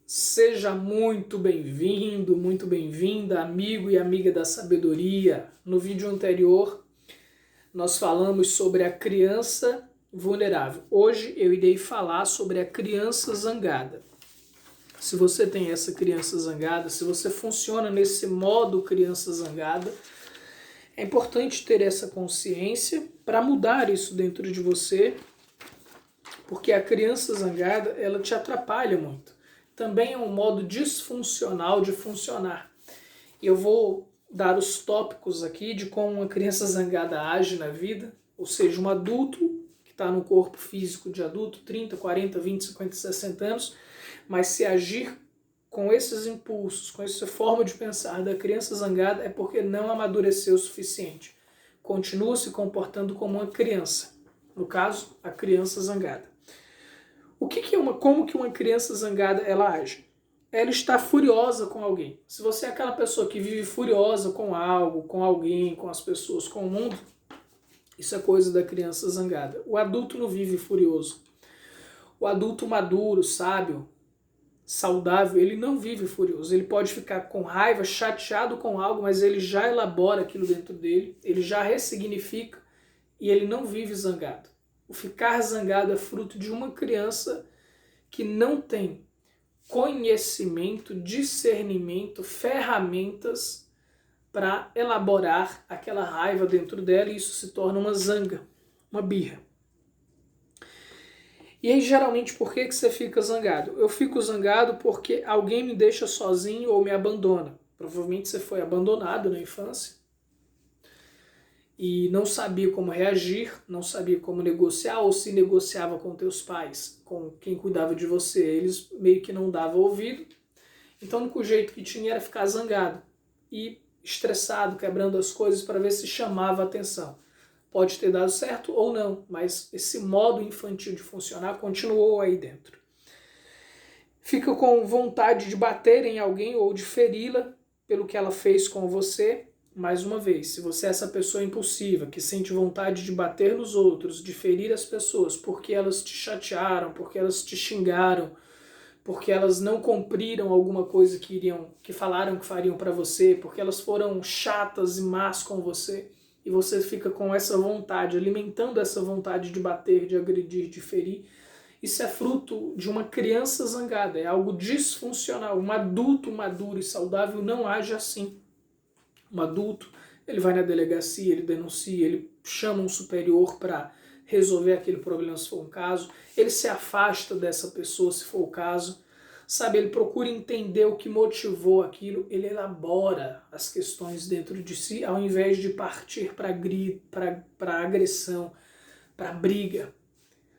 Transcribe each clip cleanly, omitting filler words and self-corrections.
Seja muito bem-vindo, muito bem-vinda, amigo e amiga da sabedoria. No vídeo anterior, nós falamos sobre a criança vulnerável. Hoje eu irei falar sobre a criança zangada. Se você tem essa criança zangada, se você funciona nesse modo criança zangada, é importante ter essa consciência para mudar isso dentro de você, porque a criança zangada, ela te atrapalha muito. Também é um modo disfuncional de funcionar. Eu vou dar os tópicos aqui de como uma criança zangada age na vida, ou seja, um adulto que está no corpo físico de adulto, 30, 40, 20, 50, 60 anos, mas se agir com esses impulsos, com essa forma de pensar da criança zangada é porque não amadureceu o suficiente. Continua se comportando como uma criança, no caso, a criança zangada. Como que uma criança zangada ela age? Ela está furiosa com alguém. Se você é aquela pessoa que vive furiosa com algo, com alguém, com as pessoas, com o mundo, isso é coisa da criança zangada. O adulto não vive furioso. O adulto maduro, sábio, saudável, ele não vive furioso. Ele pode ficar com raiva, chateado com algo, mas ele já elabora aquilo dentro dele, ele já ressignifica e ele não vive zangado. O ficar zangado é fruto de uma criança que não tem conhecimento, discernimento, ferramentas para elaborar aquela raiva dentro dela e isso se torna uma zanga, uma birra. E aí, geralmente, por que você fica zangado? Eu fico zangado porque alguém me deixa sozinho ou me abandona. Provavelmente você foi abandonado na infância e não sabia como reagir, não sabia como negociar, ou se negociava com teus pais, com quem cuidava de você, eles meio que não davam ouvido. Então o único jeito que tinha era ficar zangado e estressado, quebrando as coisas para ver se chamava a atenção. Pode ter dado certo ou não, mas esse modo infantil de funcionar continuou aí dentro. Fica com vontade de bater em alguém ou de feri-la pelo que ela fez com você. Mais uma vez, se você é essa pessoa impulsiva, que sente vontade de bater nos outros, de ferir as pessoas porque elas te chatearam, porque elas te xingaram, porque elas não cumpriram alguma coisa que falaram que fariam para você, porque elas foram chatas e más com você, e você fica com essa vontade, alimentando essa vontade de bater, de agredir, de ferir, isso é fruto de uma criança zangada, é algo disfuncional. Um adulto maduro e saudável não age assim. Um adulto, ele vai na delegacia, ele denuncia, ele chama um superior para resolver aquele problema se for um caso, ele se afasta dessa pessoa se for o caso, sabe, ele procura entender o que motivou aquilo, ele elabora as questões dentro de si, ao invés de partir para agressão, para briga.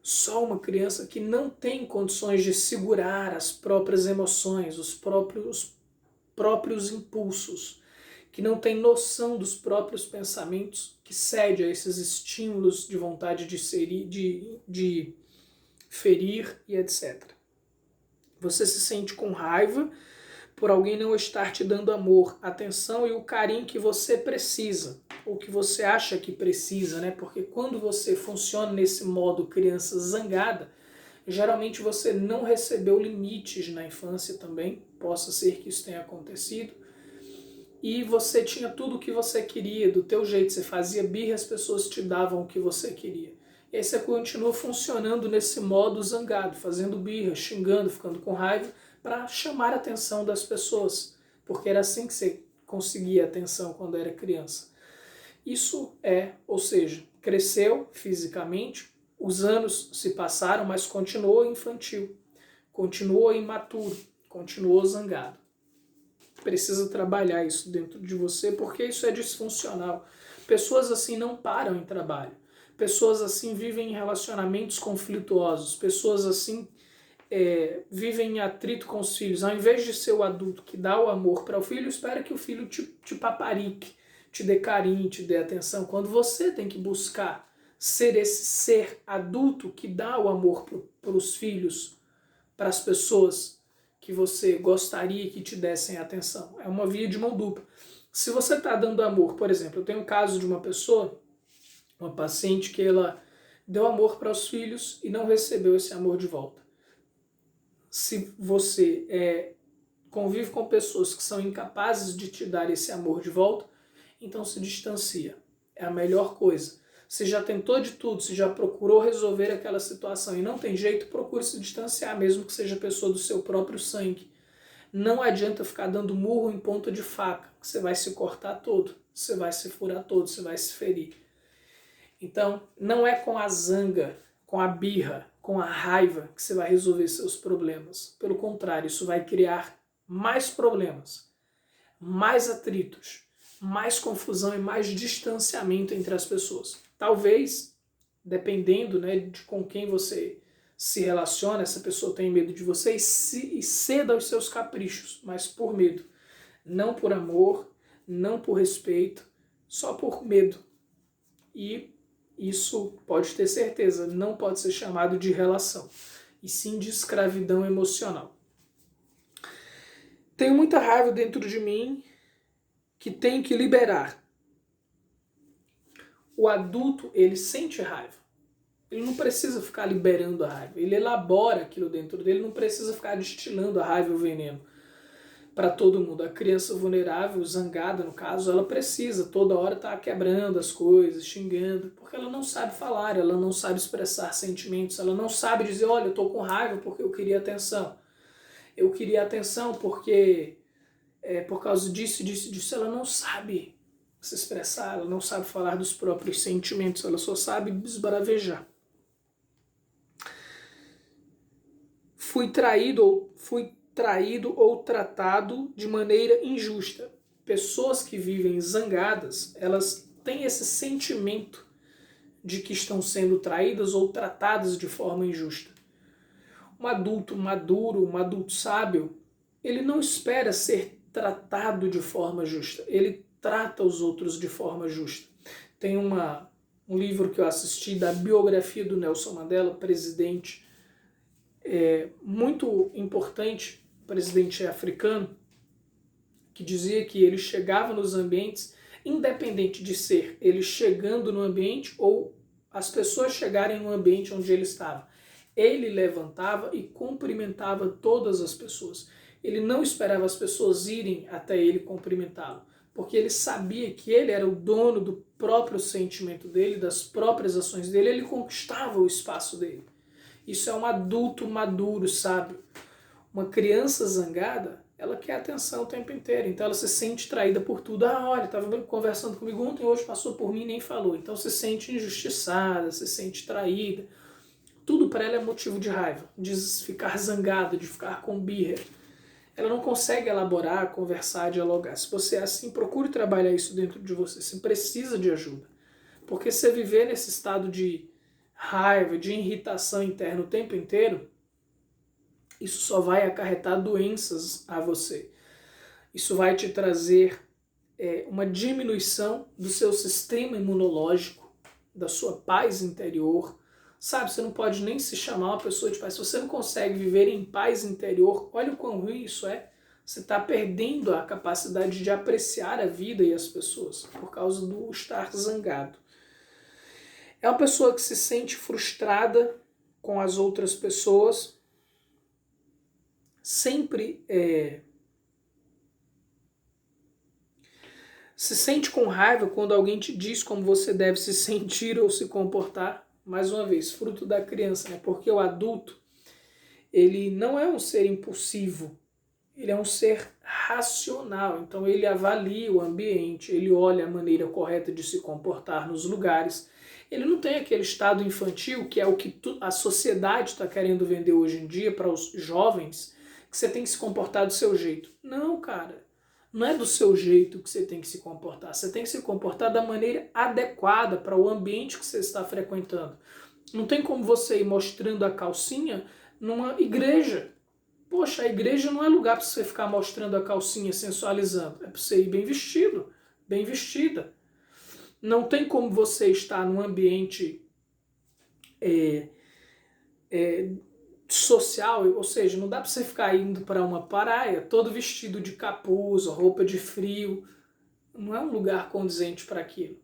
Só uma criança que não tem condições de segurar as próprias emoções, os próprios impulsos, que não tem noção dos próprios pensamentos, que cede a esses estímulos de vontade de ferir e etc. Você se sente com raiva por alguém não estar te dando amor, atenção e o carinho que você precisa, ou que você acha que precisa, né? Porque quando você funciona nesse modo criança zangada, geralmente você não recebeu limites na infância também, possa ser que isso tenha acontecido, e você tinha tudo o que você queria, do teu jeito, você fazia birra, as pessoas te davam o que você queria. E aí você continua funcionando nesse modo zangado, fazendo birra, xingando, ficando com raiva, para chamar a atenção das pessoas, porque era assim que você conseguia atenção quando era criança. Isso ou seja, cresceu fisicamente, os anos se passaram, mas continuou infantil, continuou imaturo, continuou zangado. Precisa trabalhar isso dentro de você, porque isso é disfuncional. Pessoas assim não param em trabalho. Pessoas assim vivem em relacionamentos conflituosos. Pessoas assim vivem em atrito com os filhos. Ao invés de ser o adulto que dá o amor para o filho, espera que o filho te paparique, te dê carinho, te dê atenção. Quando você tem que buscar ser esse ser adulto que dá o amor para os filhos, para as pessoas que você gostaria que te dessem atenção. É uma via de mão dupla. Se você está dando amor, por exemplo, eu tenho um caso de uma pessoa, uma paciente, que ela deu amor para os filhos e não recebeu esse amor de volta. se você convive com pessoas que são incapazes de te dar esse amor de volta, então se distancia. É a melhor coisa. Se já tentou de tudo, se já procurou resolver aquela situação e não tem jeito, procure se distanciar, mesmo que seja pessoa do seu próprio sangue. Não adianta ficar dando murro em ponta de faca, que você vai se cortar todo, você vai se furar todo, você vai se ferir. Então, não é com a zanga, com a birra, com a raiva que você vai resolver seus problemas. Pelo contrário, isso vai criar mais problemas, mais atritos, mais confusão e mais distanciamento entre as pessoas. Talvez, dependendo, né, de com quem você se relaciona, essa pessoa tem medo de você e ceda aos seus caprichos, mas por medo. Não por amor, não por respeito, só por medo. E isso, pode ter certeza, não pode ser chamado de relação, e sim de escravidão emocional. Tenho muita raiva dentro de mim que tenho que liberar. O adulto, ele sente raiva. Ele não precisa ficar liberando a raiva. Ele elabora aquilo dentro dele, não precisa ficar destilando a raiva e o veneno para todo mundo. A criança vulnerável, zangada no caso, ela precisa toda hora estar quebrando as coisas, xingando, porque ela não sabe falar, ela não sabe expressar sentimentos, ela não sabe dizer, olha, eu estou com raiva porque eu queria atenção. Eu queria atenção porque por causa disso, ela não sabe se expressar, ela não sabe falar dos próprios sentimentos, ela só sabe esbravejar. Fui traído ou tratado de maneira injusta. Pessoas que vivem zangadas, elas têm esse sentimento de que estão sendo traídas ou tratadas de forma injusta. Um adulto maduro, um adulto sábio, ele não espera ser tratado de forma justa, ele trata os outros de forma justa. Tem um livro que eu assisti da biografia do Nelson Mandela, presidente muito importante, presidente africano, que dizia que ele chegava nos ambientes, independente de ser ele chegando no ambiente ou as pessoas chegarem no ambiente onde ele estava. Ele levantava e cumprimentava todas as pessoas. Ele não esperava as pessoas irem até ele cumprimentá-lo, porque ele sabia que ele era o dono do próprio sentimento dele, das próprias ações dele, ele conquistava o espaço dele. Isso é um adulto maduro, sábio. Uma criança zangada, ela quer atenção o tempo inteiro, então ela se sente traída por tudo. Ah, olha, estava conversando comigo ontem, hoje passou por mim e nem falou. Então se sente injustiçada, se sente traída. Tudo para ela é motivo de raiva, de ficar zangada, de ficar com birra. Ela não consegue elaborar, conversar, dialogar. Se você é assim, procure trabalhar isso dentro de você. Você precisa de ajuda. Porque se viver nesse estado de raiva, de irritação interna o tempo inteiro, isso só vai acarretar doenças a você. Isso vai te trazer uma diminuição do seu sistema imunológico, da sua paz interior. Sabe, você não pode nem se chamar uma pessoa de paz. Se você não consegue viver em paz interior, olha o quão ruim isso é. Você está perdendo a capacidade de apreciar a vida e as pessoas por causa do estar zangado. É uma pessoa que se sente frustrada com as outras pessoas, sempre se sente com raiva quando alguém te diz como você deve se sentir ou se comportar. Mais uma vez, fruto da criança, né? Porque o adulto, ele não é um ser impulsivo, ele é um ser racional. Então ele avalia o ambiente, ele olha a maneira correta de se comportar nos lugares. Ele não tem aquele estado infantil, que é o que a sociedade está querendo vender hoje em dia para os jovens, que você tem que se comportar do seu jeito. Não, cara. Não é do seu jeito que você tem que se comportar. Você tem que se comportar da maneira adequada para o ambiente que você está frequentando. Não tem como você ir mostrando a calcinha numa igreja. Poxa, a igreja não é lugar para você ficar mostrando a calcinha, sensualizando. É para você ir bem vestido, bem vestida. Não tem como você estar num ambiente social, ou seja, não dá para você ficar indo para uma praia todo vestido de capuz, roupa de frio. Não é um lugar condizente para aquilo.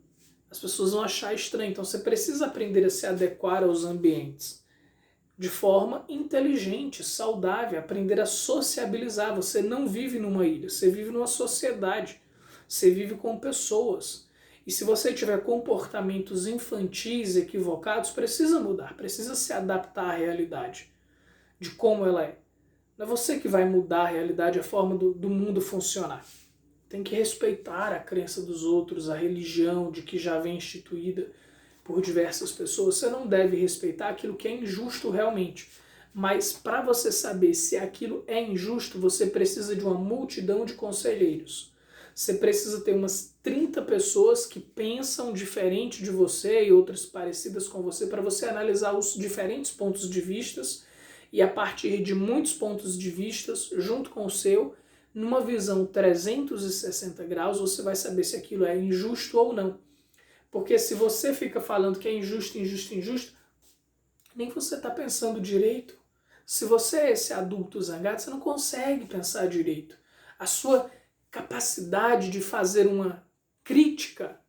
As pessoas vão achar estranho, então você precisa aprender a se adequar aos ambientes. de forma inteligente, saudável, aprender a sociabilizar. Você não vive numa ilha, você vive numa sociedade, você vive com pessoas. E se você tiver comportamentos infantis equivocados, precisa mudar, precisa se adaptar à realidade, de como ela é. Não é você que vai mudar a realidade, a forma do mundo funcionar. Tem que respeitar a crença dos outros, a religião de que já vem instituída por diversas pessoas. Você não deve respeitar aquilo que é injusto realmente. Mas para você saber se aquilo é injusto, você precisa de uma multidão de conselheiros. Você precisa ter umas 30 pessoas que pensam diferente de você e outras parecidas com você para você analisar os diferentes pontos de vistas e a partir de muitos pontos de vistas, junto com o seu, numa visão 360 graus, você vai saber se aquilo é injusto ou não. Porque se você fica falando que é injusto, injusto, injusto, nem você está pensando direito. Se você é esse adulto zangado, você não consegue pensar direito. A sua capacidade de fazer uma crítica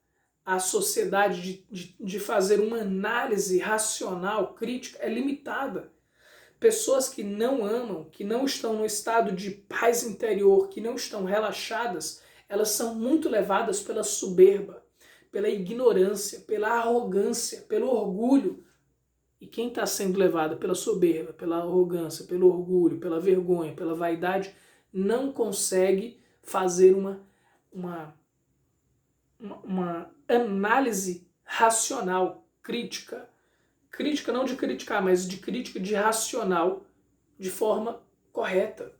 à sociedade, de fazer uma análise racional, crítica, é limitada. Pessoas que não amam, que não estão no estado de paz interior, que não estão relaxadas, elas são muito levadas pela soberba, pela ignorância, pela arrogância, pelo orgulho. E quem está sendo levado pela soberba, pela arrogância, pelo orgulho, pela vergonha, pela vaidade, não consegue fazer uma análise racional, crítica. Crítica não de criticar, mas de crítica de racional, de forma correta.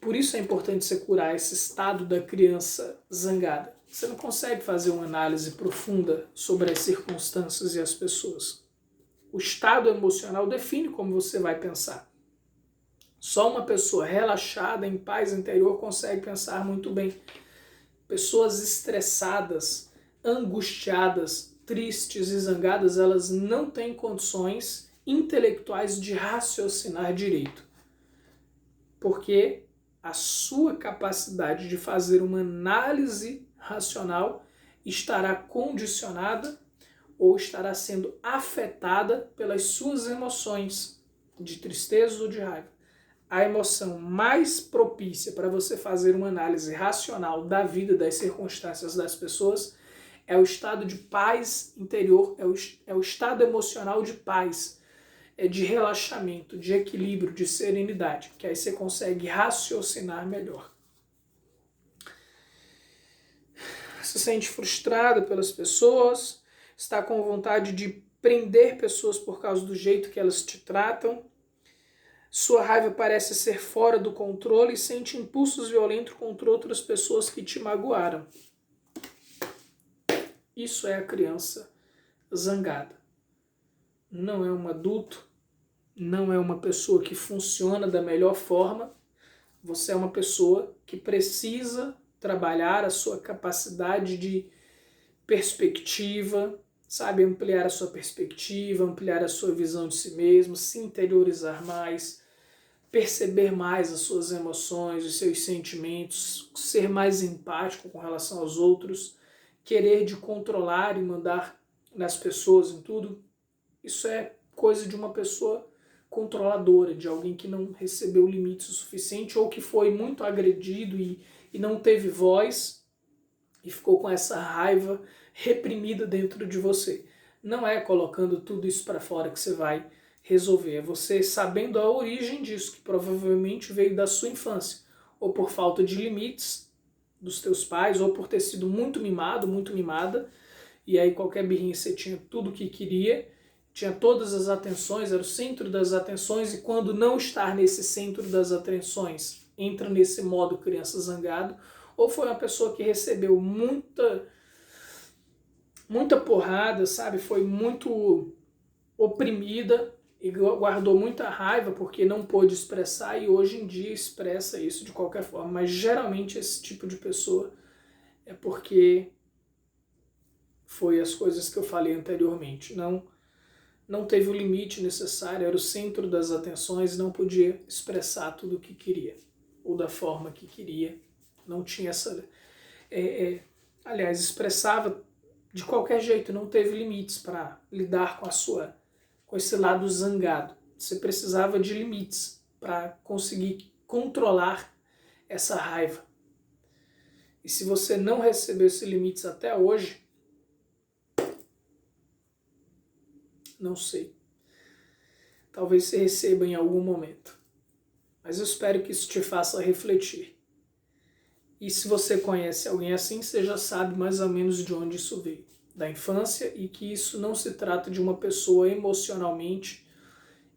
Por isso é importante você curar esse estado da criança zangada. Você não consegue fazer uma análise profunda sobre as circunstâncias e as pessoas. O estado emocional define como você vai pensar. Só uma pessoa relaxada, em paz interior, consegue pensar muito bem. Pessoas estressadas, angustiadas, tristes e zangadas, elas não têm condições intelectuais de raciocinar direito. Porque a sua capacidade de fazer uma análise racional estará condicionada ou estará sendo afetada pelas suas emoções de tristeza ou de raiva. A emoção mais propícia para você fazer uma análise racional da vida, das circunstâncias das pessoas, é o estado de paz interior, é o estado emocional de paz, de relaxamento, de equilíbrio, de serenidade, que aí você consegue raciocinar melhor. Se sente frustrada pelas pessoas, está com vontade de prender pessoas por causa do jeito que elas te tratam, sua raiva parece ser fora do controle e sente impulsos violentos contra outras pessoas que te magoaram. Isso é a criança zangada. Não é um adulto, não é uma pessoa que funciona da melhor forma. Você é uma pessoa que precisa trabalhar a sua capacidade de perspectiva, sabe? Ampliar a sua perspectiva, ampliar a sua visão de si mesmo, se interiorizar mais, perceber mais as suas emoções, os seus sentimentos, ser mais empático com relação aos outros, querer de controlar e mandar nas pessoas em tudo. Isso é coisa de uma pessoa controladora, de alguém que não recebeu limites o suficiente ou que foi muito agredido e não teve voz e ficou com essa raiva reprimida dentro de você. Não é colocando tudo isso para fora que você vai resolver, é você sabendo a origem disso, que provavelmente veio da sua infância, ou por falta de limites dos teus pais, ou por ter sido muito mimado, muito mimada, e aí qualquer birrinha você tinha tudo o que queria, tinha todas as atenções, era o centro das atenções, e quando não estar nesse centro das atenções, entra nesse modo criança zangado, ou foi uma pessoa que recebeu muita porrada, sabe? Foi muito oprimida e guardou muita raiva porque não pôde expressar e hoje em dia expressa isso de qualquer forma. Mas geralmente esse tipo de pessoa é porque foi as coisas que eu falei anteriormente. Não teve o limite necessário, era o centro das atenções, não podia expressar tudo o que queria, ou da forma que queria, não tinha essa... aliás, expressava de qualquer jeito, não teve limites para lidar com a sua com esse lado zangado. Você precisava de limites para conseguir controlar essa raiva. E se você não recebeu esses limites até hoje, não sei. Talvez você receba em algum momento. Mas eu espero que isso te faça refletir. E se você conhece alguém assim, você já sabe mais ou menos de onde isso veio. Da infância, e que isso não se trata de uma pessoa emocionalmente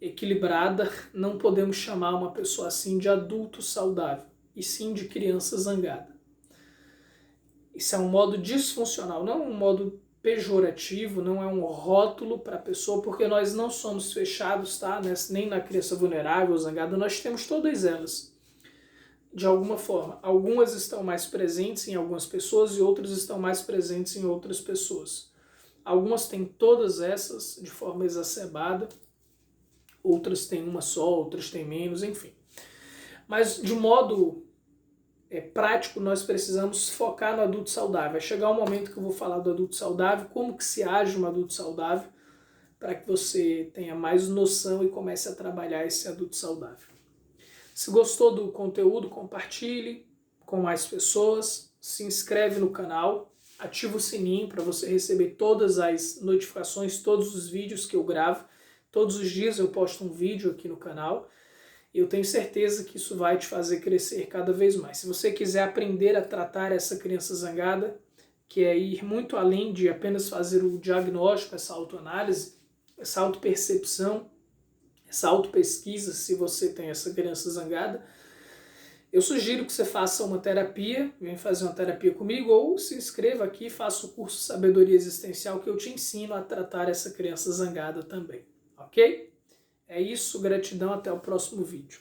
equilibrada. Não podemos chamar uma pessoa assim de adulto saudável, e sim de criança zangada. Isso é um modo disfuncional, não um modo pejorativo, não é um rótulo para a pessoa, porque nós não somos fechados, tá? Nem na criança vulnerável, zangada, nós temos todas elas. De alguma forma, algumas estão mais presentes em algumas pessoas e outras estão mais presentes em outras pessoas. Algumas têm todas essas de forma exacerbada, outras têm uma só, outras têm menos, enfim. Mas de modo prático, nós precisamos focar no adulto saudável. Vai chegar um momento que eu vou falar do adulto saudável, como que se age um adulto saudável, para que você tenha mais noção e comece a trabalhar esse adulto saudável. Se gostou do conteúdo, compartilhe com mais pessoas, se inscreve no canal, ativa o sininho para você receber todas as notificações, todos os vídeos que eu gravo. Todos os dias eu posto um vídeo aqui no canal. Eu tenho certeza que isso vai te fazer crescer cada vez mais. Se você quiser aprender a tratar essa criança zangada, que é ir muito além de apenas fazer o diagnóstico, essa autoanálise, essa autopercepção, essa autopesquisa, se você tem essa criança zangada, eu sugiro que você faça uma terapia, venha fazer uma terapia comigo, ou se inscreva aqui e faça o curso Sabedoria Existencial, que eu te ensino a tratar essa criança zangada também, ok? É isso, gratidão, até o próximo vídeo.